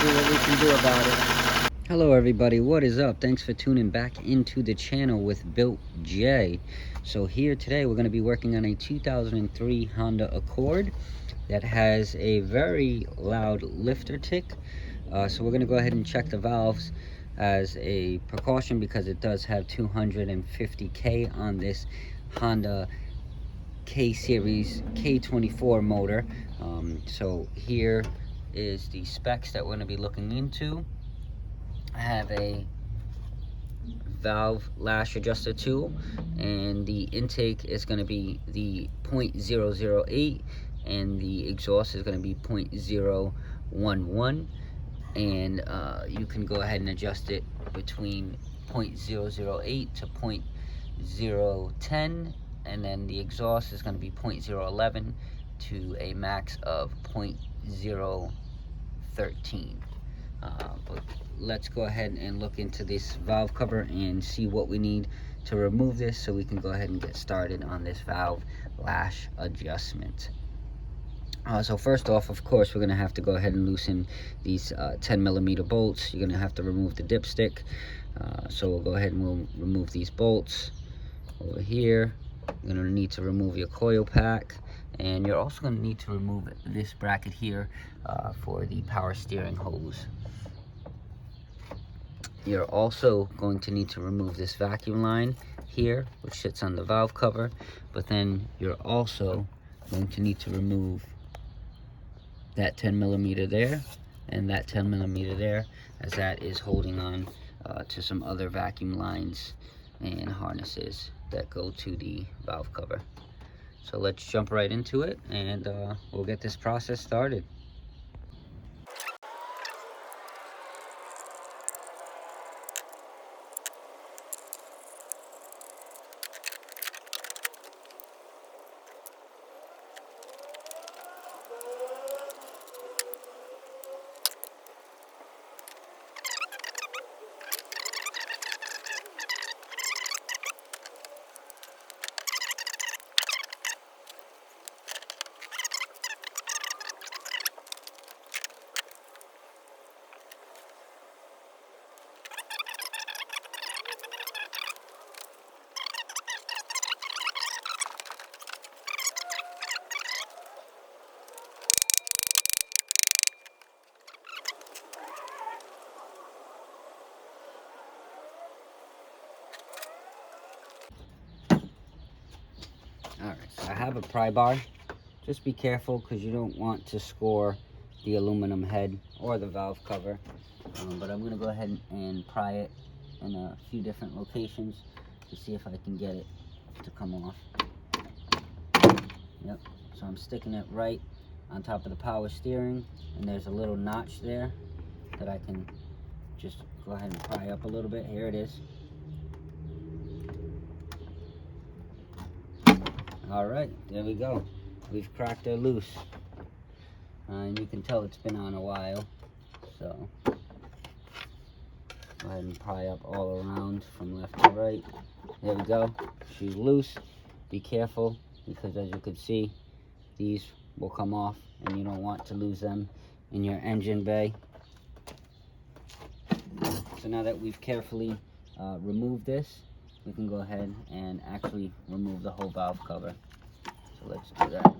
see what we can do about it. Hello everybody, what is up? Thanks for tuning back into the channel with BuiltJ. So here today we're going to be working on a 2003 Honda Accord that has a very loud lifter tick. So we're going to go ahead and check the valves as a precaution because it does have 250K on this Honda K series K24 motor. So here is the specs that we're going to be looking into. I have a valve lash adjuster tool, and the intake is going to be the 0.008 and the exhaust is going to be 0.011, and you can go ahead and adjust it between 0.008 to 0.010, and then the exhaust is going to be 0.011 to a max of 0.013. But let's go ahead and look into this valve cover and see what we need to remove this so we can go ahead and get started on this valve lash adjustment. So first off, of course, we're going to have to go ahead and loosen these 10mm bolts. You're going to have to remove the dipstick. So we'll go ahead and we'll remove these bolts over here. You're going to need to remove your coil pack, and you're also going to need to remove this bracket here for the power steering hose. You're also going to need to remove this vacuum line here, which sits on the valve cover, but then you're also going to need to remove that 10mm there and that 10mm there, as that is holding on to some other vacuum lines and harnesses that go to the valve cover. So let's jump right into it, and we'll get this process started. Alright, so I have a pry bar. Just be careful because you don't want to score the aluminum head or the valve cover. But I'm going to go ahead and pry it in a few different locations to see if I can get it to come off. Yep, so I'm sticking it right on top of the power steering, and there's a little notch there that I can just go ahead and pry up a little bit. Here it is. All right, there we go. We've cracked her loose. And you can tell it's been on a while. So go ahead and pry up all around from left to right. There we go. She's loose. Be careful, because as you can see, these will come off and you don't want to lose them in your engine bay. So now that we've carefully removed this, we can go ahead and actually remove the whole valve cover. So let's do that.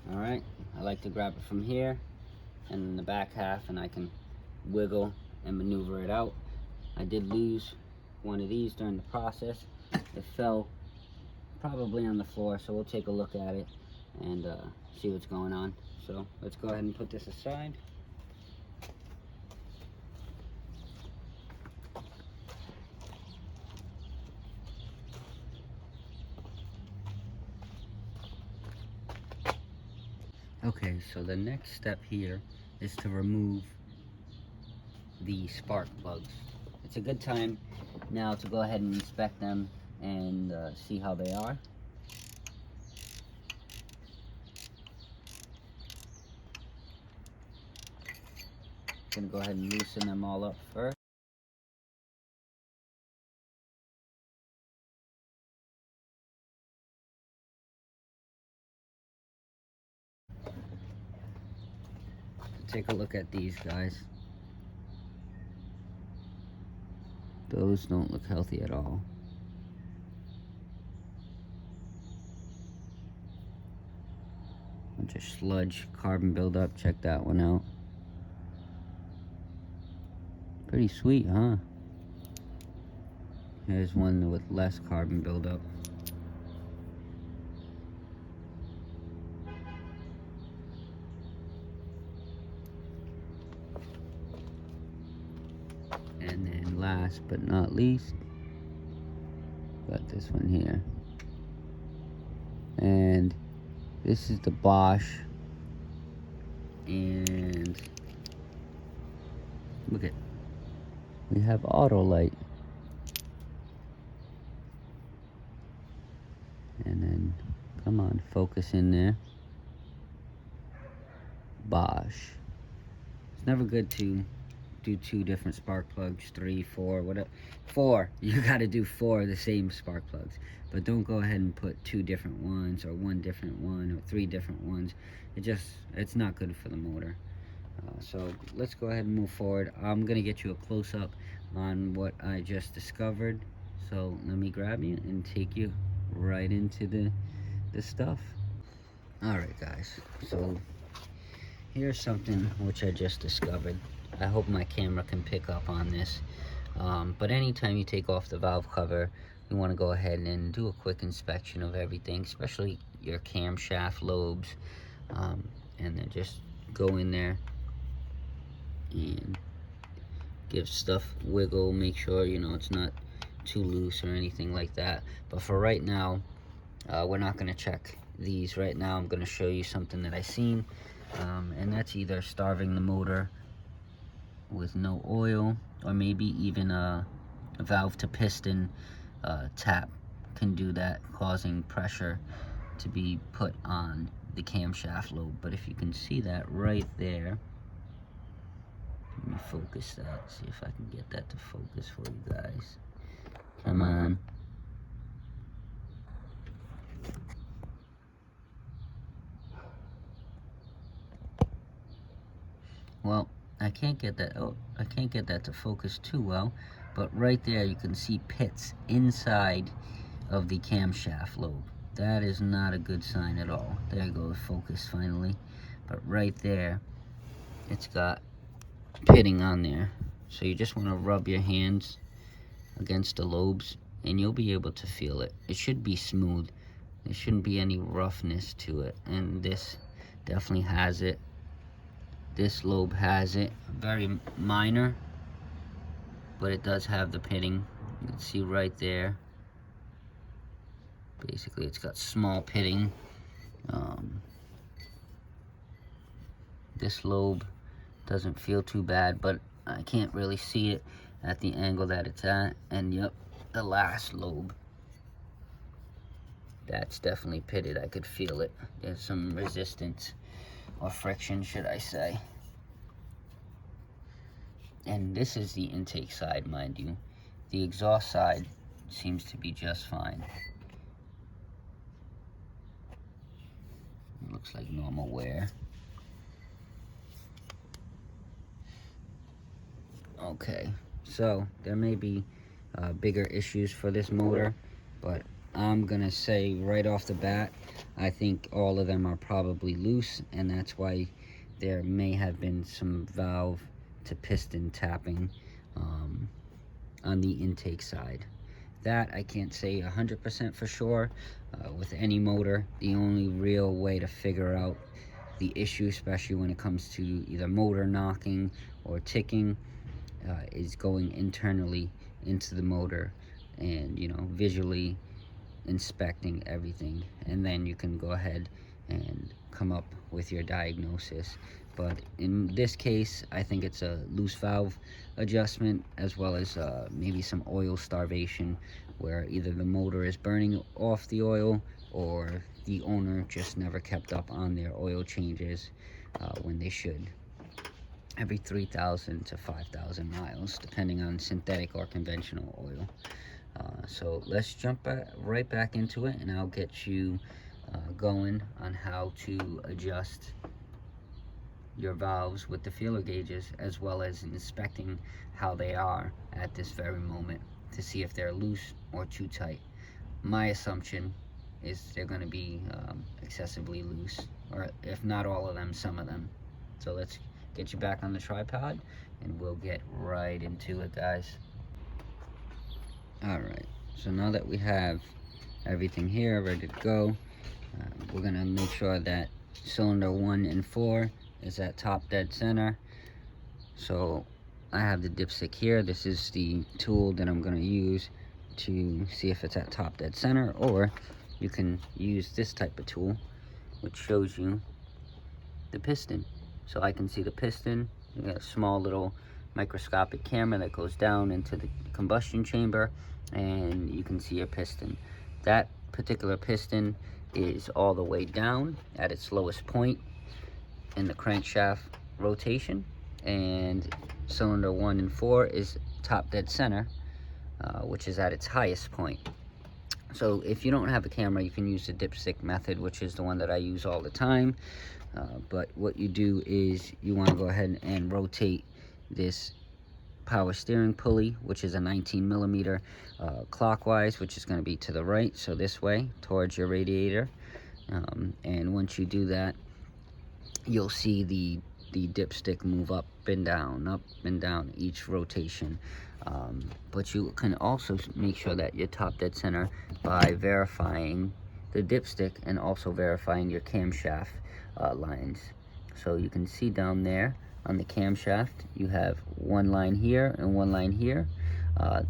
Alright, I like to grab it from here and in the back half, and I can wiggle and maneuver it out. I did lose one of these during the process. It fell probably on the floor, so we'll take a look at it and see what's going on. So let's go ahead and put this aside. Okay, so the next step here is to remove the spark plugs. It's a good time now to go ahead and inspect them and see how they are. Gonna go ahead and loosen them all up first. Take a look at these guys. Those don't look healthy at all. Bunch of sludge, carbon buildup. Check that one out. Pretty sweet, huh? Here's one with less carbon buildup. And then last but not least, got this one here. And this is the Bosch. And look at, we have auto light. And then, come on, focus in there. Bosch. It's never good to do 2 different spark plugs, 3, 4, whatever. 4. You gotta do 4 of the same spark plugs. But don't go ahead and put 2 different ones, or 1 different one, or 3 different ones. It's not good for the motor. So let's go ahead and move forward. I'm gonna get you a close-up on what I just discovered. So let me grab you and take you right into the stuff. Alright guys, so here's something which I just discovered. I hope my camera can pick up on this. But anytime you take off the valve cover, you want to go ahead and do a quick inspection of everything, especially your camshaft lobes. And then just go in there and give stuff wiggle, make sure it's not too loose or anything like that. But for right now, we're not going to check these right now. I'm going to show you something that I seen, and that's either starving the motor with no oil, or maybe even a valve to piston tap can do that, causing pressure to be put on the camshaft lobe. But if you can see that right there, let me focus that, see if I can get that to focus for you guys. Come on. Well, I can't get that. Oh, I can't get that to focus too well, but right there you can see pits inside of the camshaft lobe. That is not a good sign at all. There you go, focus finally. But right there, it's got pitting on there. So you just want to rub your hands against the lobes, and you'll be able to feel it. It should be smooth. There shouldn't be any roughness to it, and this definitely has it. This lobe has it, very minor, but it does have the pitting. You can see right there. Basically, it's got small pitting. This lobe doesn't feel too bad, but I can't really see it at the angle that it's at. And yep, the last lobe, that's definitely pitted. I could feel it. There's some resistance, or friction, should I say. And this is the intake side, mind you. The exhaust side seems to be just fine. It looks like normal wear. Okay, so there may be bigger issues for this motor, but I'm gonna say right off the bat, I think all of them are probably loose, and that's why there may have been some valve to piston tapping on the intake side. That I can't say 100% for sure. With any motor, the only real way to figure out the issue, especially when it comes to either motor knocking or ticking, is going internally into the motor and visually inspecting everything, and then you can go ahead and come up with your diagnosis. But in this case, I think it's a loose valve adjustment, as well as maybe some oil starvation, where either the motor is burning off the oil, or the owner just never kept up on their oil changes when they should. every 3,000 to 5,000 miles, depending on synthetic or conventional oil. So let's jump right back into it, and I'll get you going on how to adjust your valves with the feeler gauges, as well as inspecting how they are at this very moment to see if they're loose or too tight. My assumption is they're going to be excessively loose, or if not all of them, some of them. So let's get you back on the tripod and we'll get right into it, guys. Alright, so now that we have everything here ready to go, we're going to make sure that cylinder 1 and 4 is at top dead center. So I have the dipstick here. This is the tool that I'm going to use to see if it's at top dead center, or you can use this type of tool which shows you the piston. So I can see the piston. You got a small little microscopic camera that goes down into the combustion chamber, and you can see your piston. That particular piston is all the way down at its lowest point in the crankshaft rotation, and cylinder 1 and 4 is top dead center, which is at its highest point. So if you don't have a camera, you can use the dipstick method, which is the one that I use all the time. But what you do is you want to go ahead and rotate this power steering pulley, which is a 19 millimeter clockwise, which is going to be to the right, so this way towards your radiator. And once you do that, you'll see the dipstick move up and down each rotation. But you can also make sure that you're top dead center by verifying the dipstick and also verifying your camshaft lines. So you can see down there on the camshaft, you have one line here and one line here.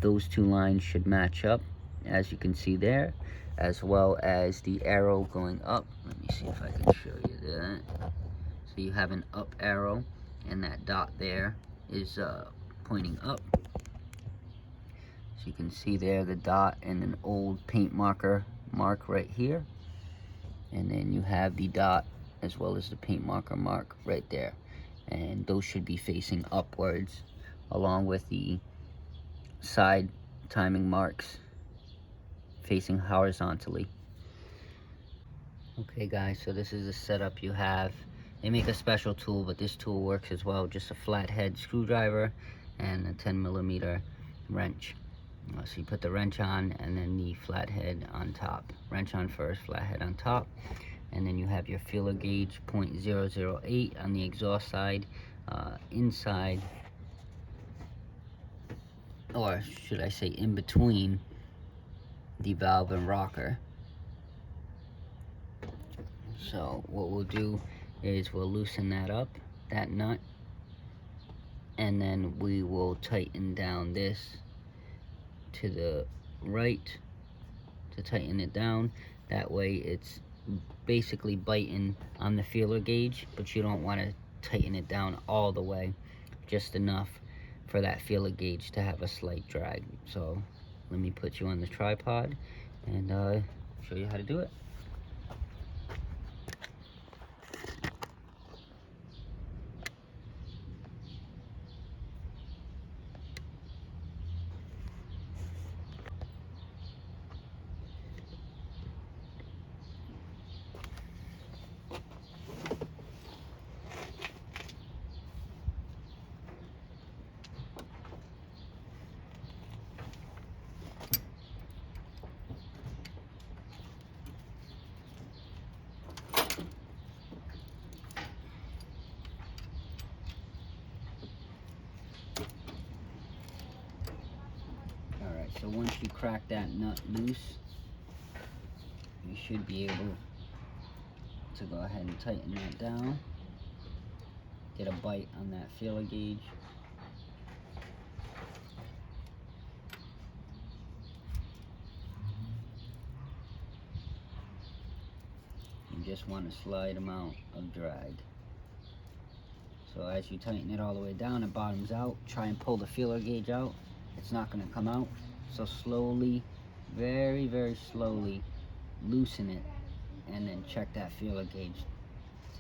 Those two lines should match up, as you can see there, as well as the arrow going up. Let me see if I can show you that. So you have an up arrow, and that dot there is pointing up. So you can see there the dot and an old paint marker mark right here. And then you have the dot as well as the paint marker mark right there. And those should be facing upwards, along with the side timing marks facing horizontally. Okay guys, so this is the setup you have. They make a special tool, but this tool works as well. Just a flathead screwdriver and a 10 millimeter wrench. So you put the wrench on and then the flathead on top. Wrench on first, flathead on top. And then you have your feeler gauge 0.008 on the exhaust side, inside, or should I say in between the valve and rocker. So what we'll do is we'll loosen that up, that nut, and then we will tighten down this to the right to tighten it down. That way it's basically biting on the feeler gauge, but you don't want to tighten it down all the way, just enough for that feeler gauge to have a slight drag. So let me put you on the tripod and show you how to do it. So once you crack that nut loose, you should be able to go ahead and tighten that down. Get a bite on that feeler gauge. You just want a slight amount of drag. So as you tighten it all the way down, it bottoms out. Try and pull the feeler gauge out. It's not going to come out. So slowly, very, very slowly, loosen it, and then check that feeler gauge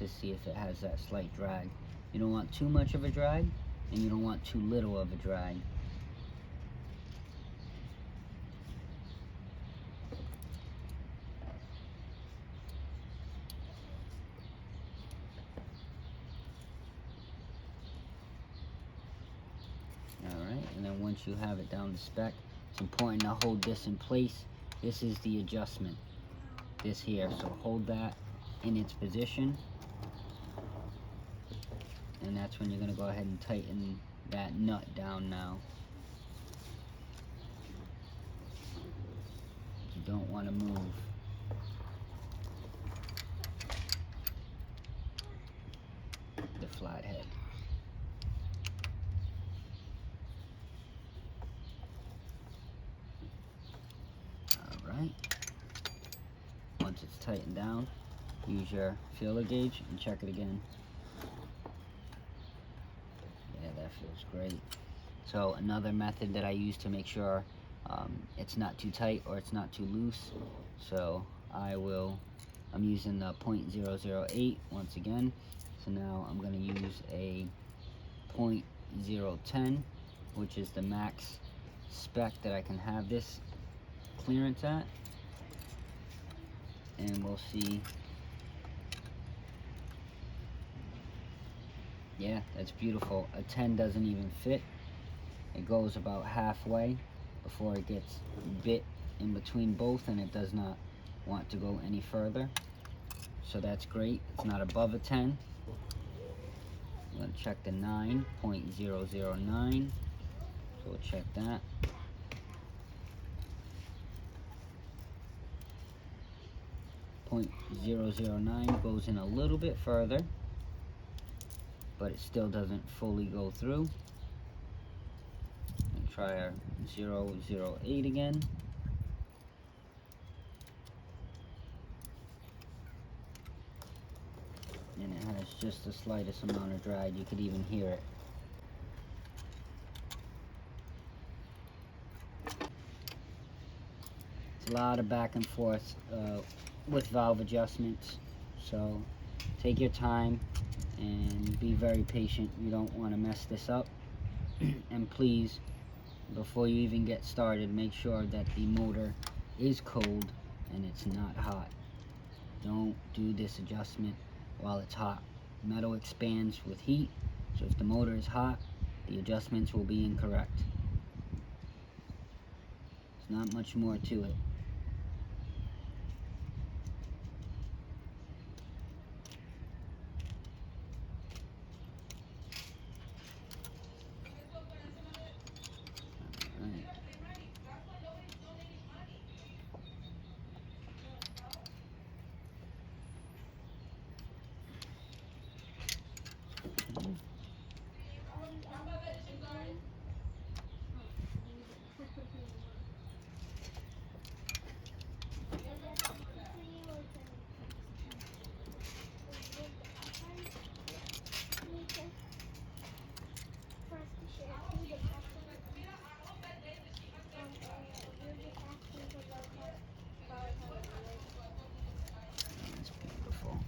to see if it has that slight drag. You don't want too much of a drag, and you don't want too little of a drag. Alright, and then once you have it down to spec, it's important to hold this in place. This is the adjustment, this here, so hold that in its position, and that's when you're going to go ahead and tighten that nut down now. You don't want to move. The flathead. Alright. Once it's tightened down, use your feeler gauge and check it again. Yeah, that feels great. So another method that I use to make sure it's not too tight or it's not too loose, so I'm using the 0.008 once again. So now I'm going to use a 0.010, which is the max spec that I can have this clearance at, and we'll see. Yeah, that's beautiful. A 10 doesn't even fit. It goes about halfway before it gets bit in between both, and it does not want to go any further. So that's great. It's not above a 10. I'm going to check the 9.009. So we'll check that. .009 goes in a little bit further, but it still doesn't fully go through. And try our 008 again. And it has just the slightest amount of drag. You could even hear it. It's a lot of back and forth with valve adjustments, so take your time and be very patient. You don't want to mess this up. And please, before you even get started, make sure that the motor is cold and it's not hot. Don't do this adjustment while it's hot. Metal expands with heat, so if the motor is hot, the adjustments will be incorrect. There's not much more to it. That's beautiful.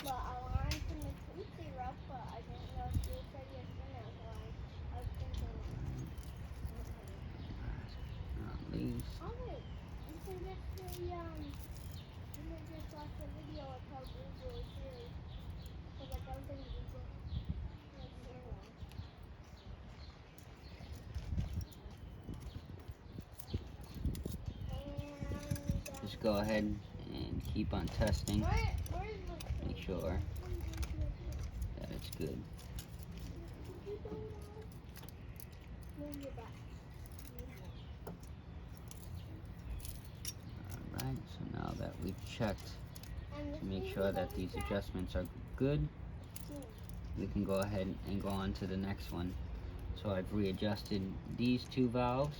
But I wanted to make some syrup, but I didn't know if you said yes or no, so I was thinking. Not least. Oh wait, you can just say you can just watch the video of how Google is serious, because I don't think Google is serious. And Just go ahead and keep on testing. where's Make sure that it's good. Move your back. Alright, so now that we've checked And to make sure that these adjustments are good, we can go ahead and go on to the next one. So I've readjusted these two valves,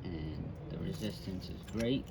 and the resistance is great.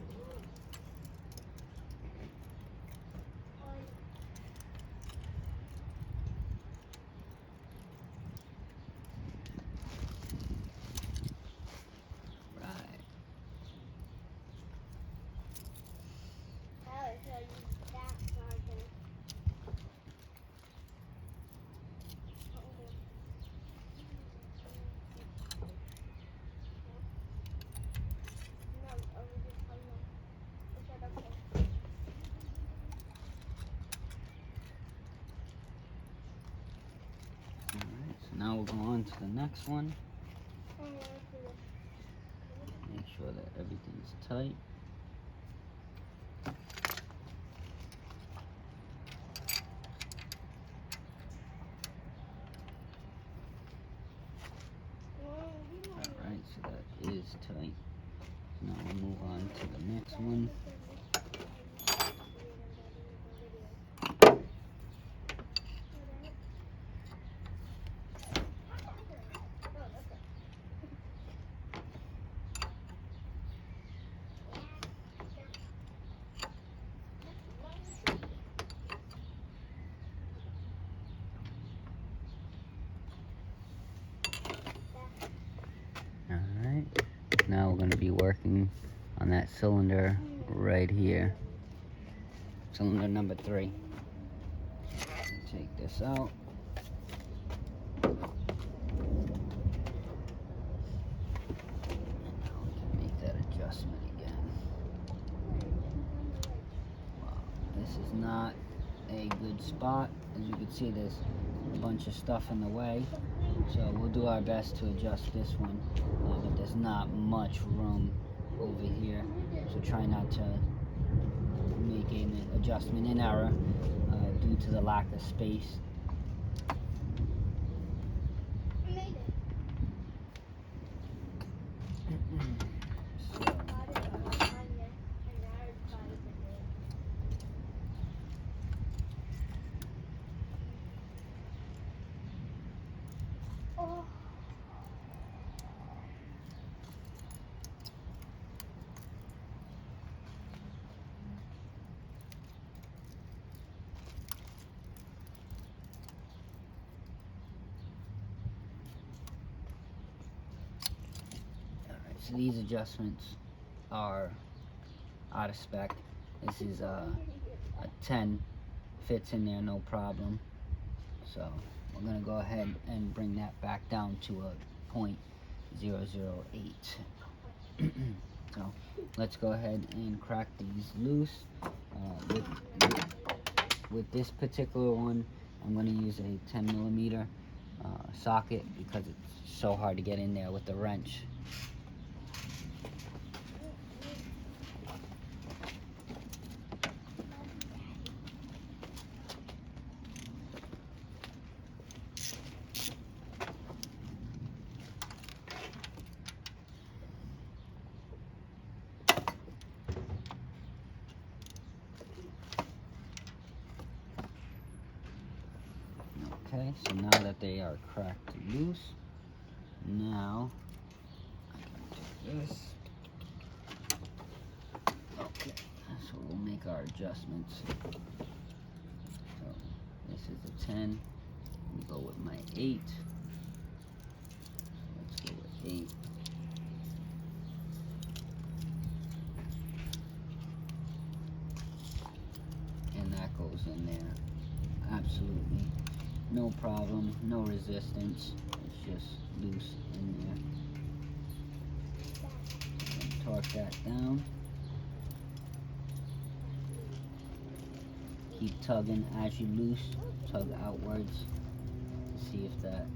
we'll go on to the next one. Make sure that everything's tight. Alright, so that is tight. Now we'll move on to the next one. Alright, now we're going to be working on that cylinder right here. Cylinder number 3. Take this out. And now we can make that adjustment again. Wow, this is not a good spot. As you can see, there's a bunch of stuff in the way. So we'll do our best to adjust this one, but there's not much room over here. So try not to make an adjustment in error due to the lack of space. So these adjustments are out of spec. This is a 10, fits in there no problem. So we're gonna go ahead and bring that back down to a .008. So let's go ahead and crack these loose. With this particular one, I'm gonna use a 10mm socket because it's so hard to get in there with the wrench. Okay, so now that they are cracked loose, now I'm going to take this. Okay, so we'll make our adjustments. So this is a 10. We go with my 8. So let's go with 8. And that goes in there. Absolutely. No problem, no resistance, it's just loose in there. Torque that down. Keep tugging as you loose, tug outwards to see if that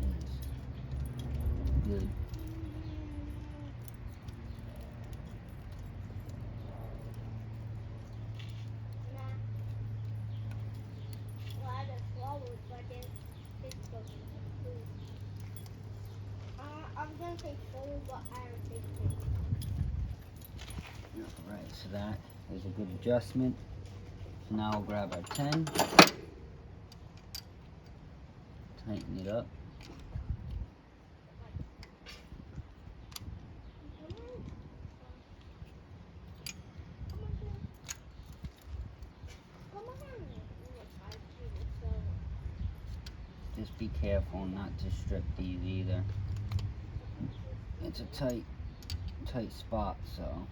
is good. I'm gonna say 4, but I don't think 6. Alright, so that is a good adjustment. So now we'll grab our 10, tighten it up. Just be careful not to strip these either. It's a tight spot, so.